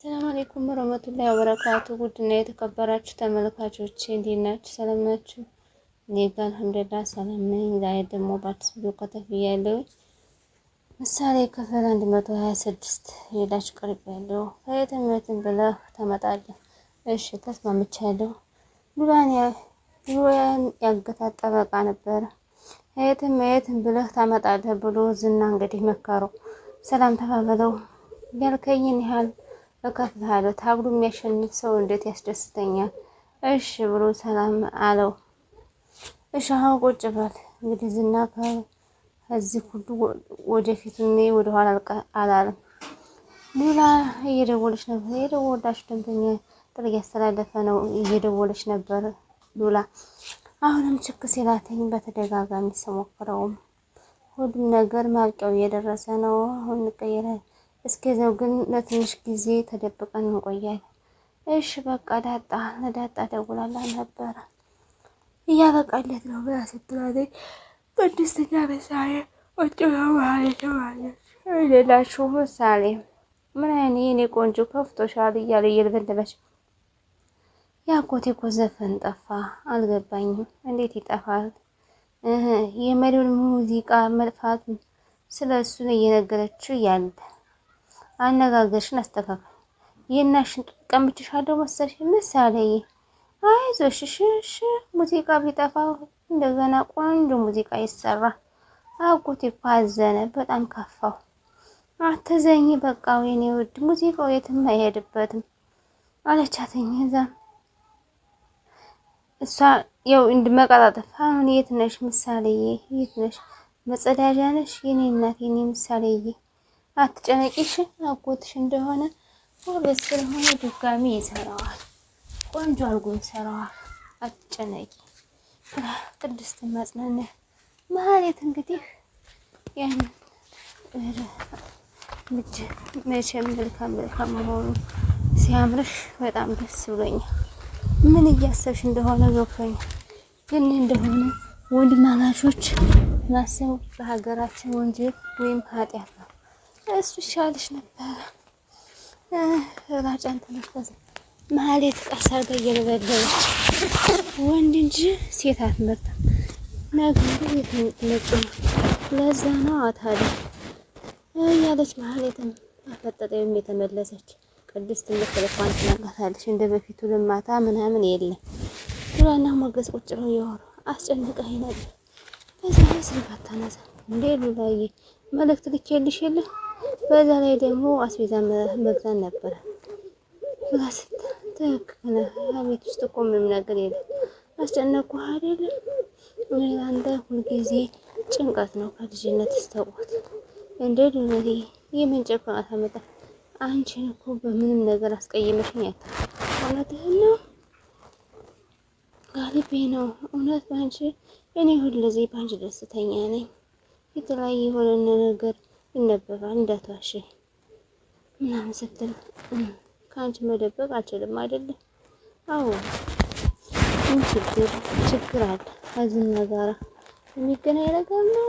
ሰላም አለይኩም ወራህመቱላሂ ወበረካቱ። ውድና የተከበራችሁ ተመልካቾች እንዴት ናችሁ? ሰላም ናችሁ? እኔ ጋር አልሐምዱሊላህ ሰላም ነኝ። ዛሬ ደግሞ በአዲስ ቪዲዮ ከተፍያለሁ። ምሳሌ ክፍል 126 ሄዳችሁ ቀርቤያለሁ። ከየትም ብለህ ተመጣለህ። እሺ ተስማምቻለሁ። ሉላን ያገታት ጠበቃ ነበረ። የትም ብለህ ታመጣለህ ብሎ ዝና እንግዲህ መከረው። ሰላም ተባብለው ያልከኝን ያህል እከፍልሃለሁ። ታግሉ የሚያሸንፍ ሰው እንዴት ያስደስተኛል። እሺ ብሎ ሰላም አለው። እሺ አሁን ቁጭ በል እንግዲህ ዝና ከዚህ ሁሉ ወደፊት ወደ ኋላ አላለም። ሉላ እየደወለች ነበር። የደወላች ደንበኛ ጥሪ እያስተላለፈ ነው። እየደወለች ነበር ሉላ አሁንም ችክ ሲላተኝ በተደጋጋሚ ስሞክረውም ሁሉም ነገር ማብቂያው እየደረሰ ነው። አሁን እንቀየራለን። እስከዚያው ግን ለትንሽ ጊዜ ተደብቀን እንቆያለን። እሺ በቃ ለዳጣ ደውላላ ነበረ እያበቃለት ነው ብላ ስትላለኝ በደስተኛ ምሳሌ ወጭ ማለት ሌላችሁ ምሳሌ ምን አይኔ የኔ ቆንጆ ከፍቶሻል እያለ እየለበለበች ያጎቴ እኮ ዘፈን ጠፋ። አልገባኝም። እንዴት ይጠፋል? የመሪውን ሙዚቃ መልፋት ስለ እሱን እየነገረችው ያለ አነጋገርሽን አስተካክል። የናሽን ቀምጭሻለሁ መሰልሽ ምሳሌ። አይዞሽ እሺ ሙዚቃ ቢጠፋ እንደገና ቆንጆ ሙዚቃ ይሰራል። አጎቴ እኮ አዘነ፣ በጣም ከፋው። አትዘኝ በቃ ወይኔ ውድ ሙዚቃው የትም አይሄድበትም አለቻትኝ። እሷ ያው እንድመቀጣጠፍ አሁን የት ነሽ ምሳሌዬ? የት ነሽ? መጸዳጃ ነሽ? የኔ እናት የኔ ምሳሌዬ አትጨነቂሽ። አጎትሽ እንደሆነ ወበስ ስለሆነ ድጋሚ ይሰራዋል። ቆንጆ አድርጎ ይሰራዋል። አትጨነቂ። ቅድስት ማጽናነ ማለት እንግዲህ ያን መቼም መልካም መሆኑ ሲያምርሽ በጣም ደስ ብሎኛል። ምን እያሰብሽ እንደሆነ ገብቶኛል። ግን እንደሆነ ወንድማማቾች ማሰብ በሀገራችን ወንጀል ወይም ኃጢአት ነው። እሱ ይሻልሽ ነበረ። ራጫን ተነፈሰ ማህሌት ቀሳር ጋር እየለበለበች ወንድ እንጂ ሴት አትመርጥም። ነገሩ የተነጭ ነው። ለዛ ነው ታዲያ እያለች ማህሌትም አፈጠጠም የተመለሰች ቅድስት እንደተለፋን ትናጋታለች። እንደ በፊቱ ልማታ ምናምን የለም። ሉላና ሞገስ ቁጭ ብለው እያወሩ አስጨንቀኝ ነበር። በዛ ላይ ስልክ አታነሳ እንዴ ሉላዬ፣ መልእክት ልኬልሽ የለ? በዛ ላይ ደግሞ አስቤዛ መግዛት ነበረ ብላ ስትል ትክክል ቤት ውስጥ እኮ ምንም ነገር የለም። አስጨነቅኩህ አይደለም? አንተ ሁልጊዜ ጭንቀት ነው ከልጅነት ስተውት እንዴ ሉላዬ፣ የምን ጭንቀት አመጣ? አንቺን እኮ በምንም ነገር አስቀይመሽኝ አታውቅም። እውነትህን ነው ጋሊቤ ነው እውነት ባንቺ እኔ ሁልጊዜ ባንቺ ደስተኛ ነኝ። የተለያየ የሆነ ነገር ይነበባል እንዳትዋሽ ምናምን ስትል ከአንቺ መደበቅ አልችልም አይደለም? አዎ ምን ችግር አለ? ከዝና ጋራ የሚገናኝ ነገር ነው።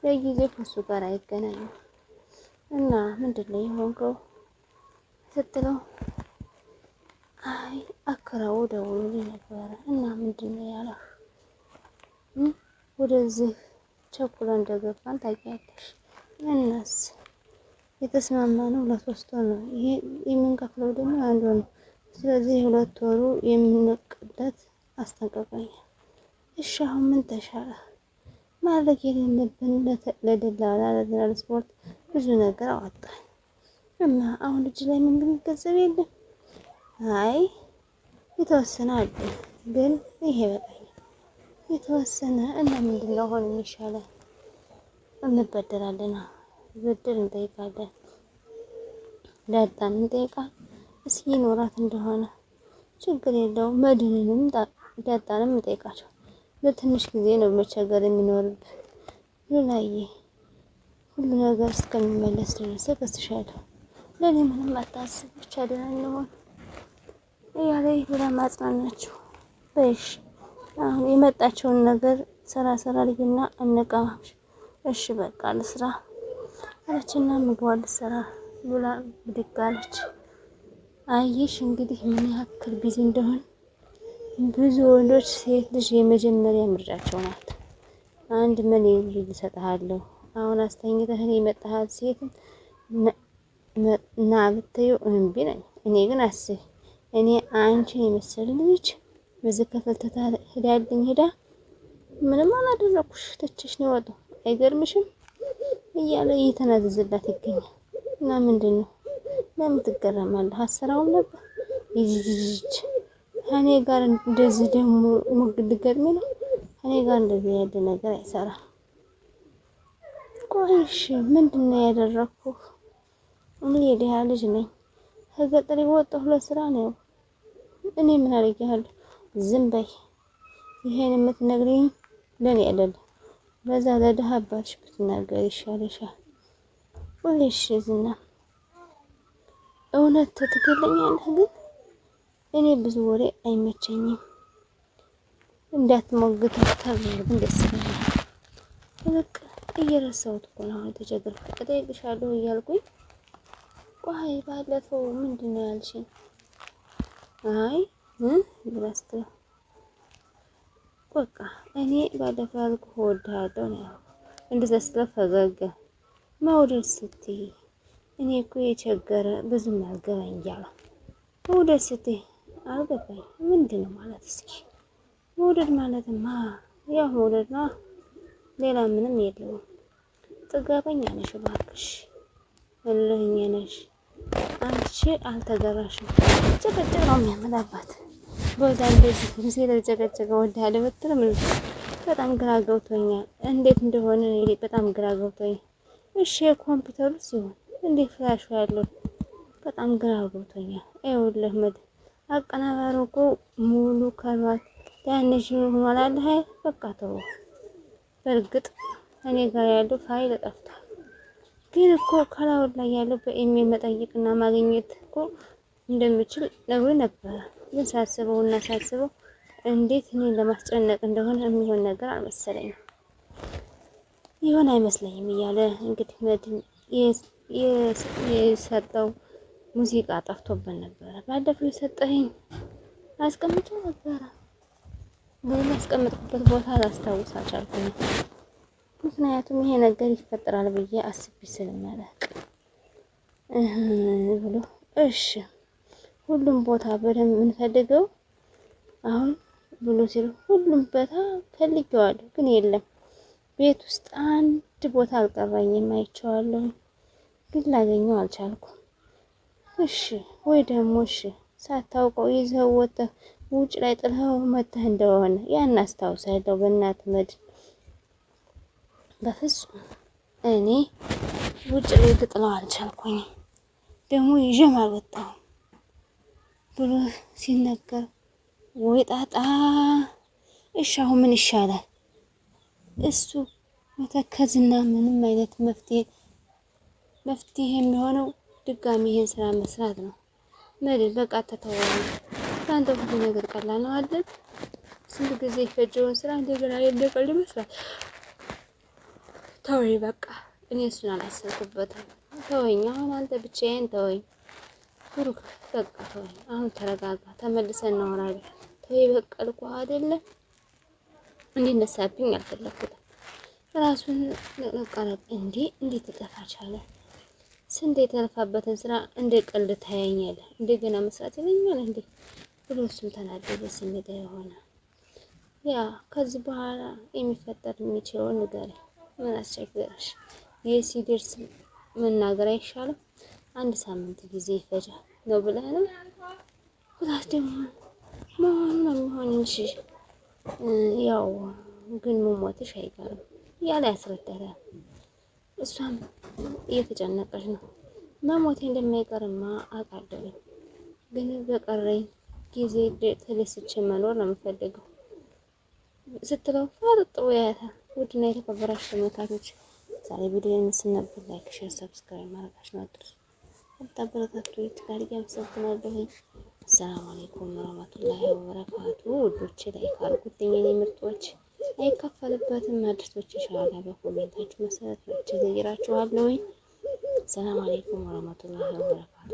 ለጊዜው ከሱ ጋር አይገናኝም። እና ምንድነው የሆንከው ስትለው አይ አክራው ደውሎልኝ ነበረ እና ምንድነው ያለህ? ወደዚህ ቸኩላ እንደገባን ታውቂያለሽ። እናስ የተስማማነው ለ3 ወር ነው። ይሄ የምንከፍለው ደግሞ 1 ወር ነው። ስለዚህ 2 ወሩ የምንቀደት አስጠንቀቀኝ። እሺ አሁን ምን ተሻለ? ማድረግ የሌለብን ለደላላ ለትራንስፖርት ብዙ ነገር አወጣን እና አሁን እጅ ላይ ምንም ገንዘብ የለም። አይ የተወሰነ አለ ግን ይሄ በቃኝ። የተወሰነ እና ምንድነው አሁን የሚሻለው? እንበደራለን፣ ብድር እንጠይቃለን፣ ዳጣን እንጠይቃለን። እስኪ ኖራት እንደሆነ ችግር የለውም። መድንንም ዳጣንም እንጠይቃቸው። ለትንሽ ጊዜ ነው መቸገር የሚኖርብህ ሉላዬ። ሁሉ ነገር እስከሚመለስ ድረስ እከስሻለሁ። ለኔ ምንም አታስብ፣ ብቻ ደህና እንሆን እያለኝ ብላ ማጽናናችሁ። በሽ አሁን የመጣቸውን ነገር ሰራ ልጅና እንቀማምሽ። እሺ በቃ ልስራ አለችና ምግቧን ልትሰራ ብላ ብድግ አለች። አየሽ እንግዲህ ምን ያክል ቢዚ እንደሆነ። ብዙ ወንዶች ሴት ልጅ የመጀመሪያ ምርጫቸው ናት። አንድ ሚሊዮን ብር እሰጥሃለሁ አሁን አስተኝተህ የመጣሃት ሴት እና ብትይው እምቢ ነኝ። እኔ ግን አስብ እኔ አንቺን የመሰለ ልጅ በዚህ ክፍል ሄዳልኝ ሄዳ ምንም አላደረኩሽ ትችሽ ነው የወጣው አይገርምሽም እያለ እየተናዘዘላት ይገኛል። እና ምንድን ነው ለምን ትገረማለህ? አሰራውም ነበር ይጅጅጅ እኔ ጋር እንደዚህ ደግሞ ሙግድ ገጥሜ ነው እኔ ጋር እንደዚህ ያለ ነገር አይሰራም። ቆይሽ ምንድን ነው ያደረኩህ? እኔ የድሃ ልጅ ነኝ ከገጠር የወጣሁ ለስራ ነው። እኔ ምን አደርጋለሁ? ዝም በይ። ይሄን የምትነግሪኝ ለኔ አይደለም በዛ ለድሃ አባትሽ ብትናገር ይሻልሻል። ወይሽ ዝና እውነት ትትገለኛለህ ግን እኔ ብዙ ወሬ አይመቸኝም። እንዳትሞግት ታብለኝ ደስ ይላል። በቃ እየረሳሁት እኮ ነው የተቸገርኩት እጠይቅሻለሁ እያልኩኝ። ቆይ ባለፈው ምንድን ነው ያልሽኝ? አይ ብላስተ በቃ እኔ ባለፈው ያልኩህ እወድሃለሁ ነው እንደዛ ስለፈገገ መውደድ ስትይ እኔ እኮ የቸገረ ብዙም አልገባኝ እያለ መውደድ ስትይ አልገባኝ ምንድን ነው ማለት? እስኪ መውደድ ማለትማ ያው መውደድ ነው፣ ሌላ ምንም የለውም። ጥጋበኛ ነሽ እባክሽ፣ እልህኛ ነሽ አንቺ። አልተገራሽም። ጭቅጭቅ ነው የሚያመጣባት። በዛ እንደዚህ ጊዜ ለጨቀጨቀ ወዳለ በትር ምን በጣም ግራ ገብቶኛል። እንዴት እንደሆነ በጣም ግራ ገብቶኛል። እሺ ኮምፒውተሩ ሲሆን እንዴት ፍላሽ ያለው በጣም ግራ ገብቶኛል። ይኸውልህ አቀናባሪ እኮ ሙሉ ከርባት ያንሽ ሆኗል አለ። በቃ ተው። በእርግጥ እኔ ጋር ያለው ፋይል ጠፍቷል፣ ግን እኮ ከላውድ ላይ ያለው በኢሜል መጠየቅና ማግኘት እኮ እንደምችል ነግሮ ነበር። ግን ሳስበው እንዴት እኔን ለማስጨነቅ እንደሆነ የሚሆን ነገር አልመሰለኝም። ይሆን አይመስለኝም እያለ እንግዲህ መድን የሰጠው ሙዚቃ ጠፍቶበት ነበረ። ባለፈው የሰጠኝ አስቀምጬው ነበረ፣ ግን ያስቀምጥኩበት ቦታ ላስታውስ አልቻልኩም። ምክንያቱም ይሄ ነገር ይፈጠራል ብዬ አስቤ ስለማላውቅ ብሎ እሺ ሁሉም ቦታ በደንብ የምንፈልገው አሁን ብሎ ሲሉ ሁሉም ቦታ ፈልጌዋለሁ፣ ግን የለም። ቤት ውስጥ አንድ ቦታ አልቀረኝም፣ አይቼዋለሁ፣ ግን ላገኘው አልቻልኩም። እሺ ወይ ደግሞ እሺ ሳታውቀው ይዘው ወጥተህ ውጭ ላይ ጥለኸው መተህ እንደሆነ ያን አስታውሳለሁ። በእናት መድን በፍጹም እኔ ውጭ ላይ ልጥለው አልቻልኩኝም፣ ደግሞ ይዤም አልወጣሁም ብሎ ሲነገር ወይ ጣጣ። እሺ አሁን ምን ይሻላል? እሱ መተከዝና ምንም አይነት መፍትሄ የሚሆነው ድጋሚ ይሄን ስራ መስራት ነው። መድን በቃ ተተወው። ታንተ ሁሉ ነገር ቀላል ነው አይደል? ስንት ጊዜ የፈጀውን ስራ እንደገና እንደቀልድ መስራት። ተወኝ በቃ እኔ እሱን አላሰብኩበትም። ተወኝ አሁን አንተ ብቻዬን ተወኝ ብሩክ፣ በቃ ተወኝ አሁን ተረጋጋ፣ ተመልሰን እናወራለን። ተወኝ በቃ ልኩህ አይደለ እንዲነሳብኝ አልፈለኩትም። ራሱን ቀረብ እንዴት ተጠፋቻለ? ስንት የተለፋበትን ስራ እንደ ቀልድ ታያኛለህ፣ እንደገና መስራት ይለኛል እንዴ ብሎ እሱም ተናደደ። ስሜት የሆነ ያ ከዚህ በኋላ የሚፈጠር የሚችለውን ንገረኝ። ምን አስቸገረሽ? የሲደርስ መናገር አይሻልም? አንድ ሳምንት ጊዜ ይፈጃል ነው ብለህ ነው ብላስ ደግሞ መሆኑ ነው የሚሆን እንጂ ያው ግን መሞትሽ አይቀርም ያለ ያስረዳታል። እሷም እየተጨነቀች ነው። መሞቴ እንደማይቀርማ አውቃለሁ፣ ግን በቀረኝ ጊዜ ተደስቼ መኖር ነው የምፈልገው ስትለው ፈርጥጦ ያያታል። ውድና የተከበራችሁ ተመልካቾች ዛሬ ቪዲዮ የምስል ነበር። ላይክ፣ ሼር፣ ሰብስክራይብ ማድረጋችሁን አትርሱ። አበረታቱ ጋር ያመሰግናለሁ። ሰላም አለይኩም ወራህመቱላሂ ወበረካቱ። ውዶቼ ላይክ አድርጉልኝ የኔ ምርጦች፣ አይከፈልበትም። አዲሶች ኢንሻአላህ በኮሜንታችሁ መሰረት ዘይራችኋለሁ። ሰላም አለይኩም ወራህመቱላሂ ወበረካቱ።